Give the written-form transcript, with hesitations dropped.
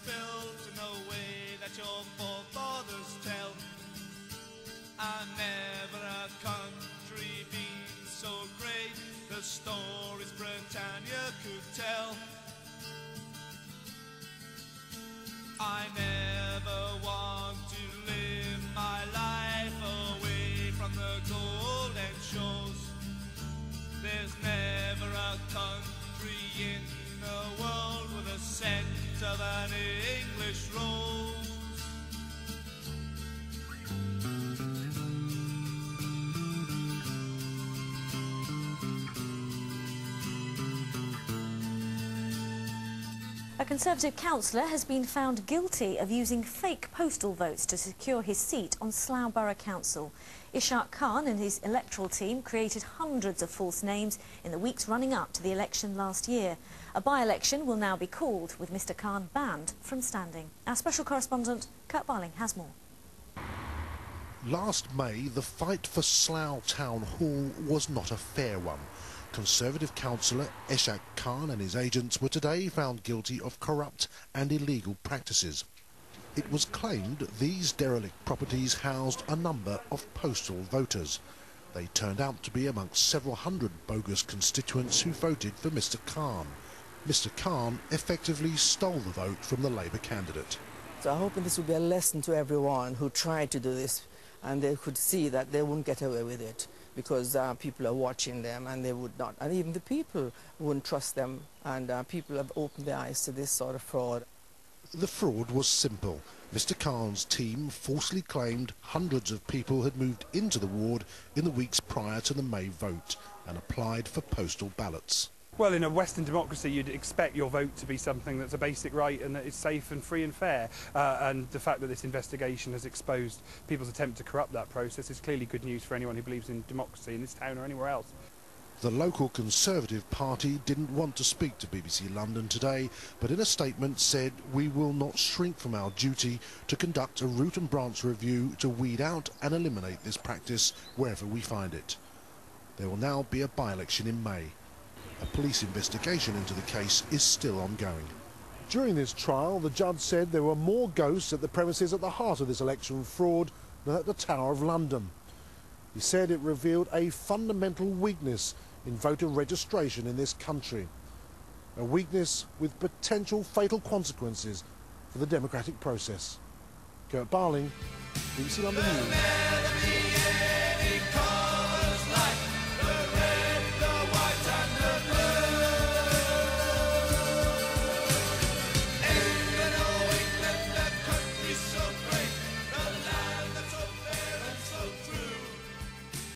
spelt in a way that your forefathers tell. And never a country been so great, the stories Britannia could tell. I never want to live my life away from the golden shores. There's never a country in the world with a scent of an English rose. A Conservative councillor has been found guilty of using fake postal votes to secure his seat on Slough Borough Council. Ishaq Khan and his electoral team created hundreds of false names in the weeks running up to the election last year. A by-election will now be called, with Mr Khan banned from standing. Our special correspondent, Kurt Barling, has more. Last May, the fight for Slough Town Hall was not a fair one. Conservative councillor Ishaq Khan and his agents were today found guilty of corrupt and illegal practices. It was claimed these derelict properties housed a number of postal voters. They turned out to be amongst several hundred bogus constituents who voted for Mr Khan. Mr Khan effectively stole the vote from the Labour candidate. So I hope this will be a lesson to everyone who tried to do this, and they could see that they wouldn't get away with it, because people are watching them and they would not, and even the people wouldn't trust them, and people have opened their eyes to this sort of fraud. The fraud was simple. Mr Khan's team falsely claimed hundreds of people had moved into the ward in the weeks prior to the May vote and applied for postal ballots. Well, in a Western democracy, you'd expect your vote to be something that's a basic right and that is safe and free and fair. And the fact that this investigation has exposed people's attempt to corrupt that process is clearly good news for anyone who believes in democracy in this town or anywhere else. The local Conservative Party didn't want to speak to BBC London today, but in a statement said, "We will not shrink from our duty to conduct a root and branch review to weed out and eliminate this practice wherever we find it." There will now be a by-election in May. A police investigation into the case is still ongoing. During this trial, the judge said there were more ghosts at the premises at the heart of this election fraud than at the Tower of London. He said it revealed a fundamental weakness in voter registration in this country, a weakness with potential fatal consequences for the democratic process. Kurt Barling, BBC London News.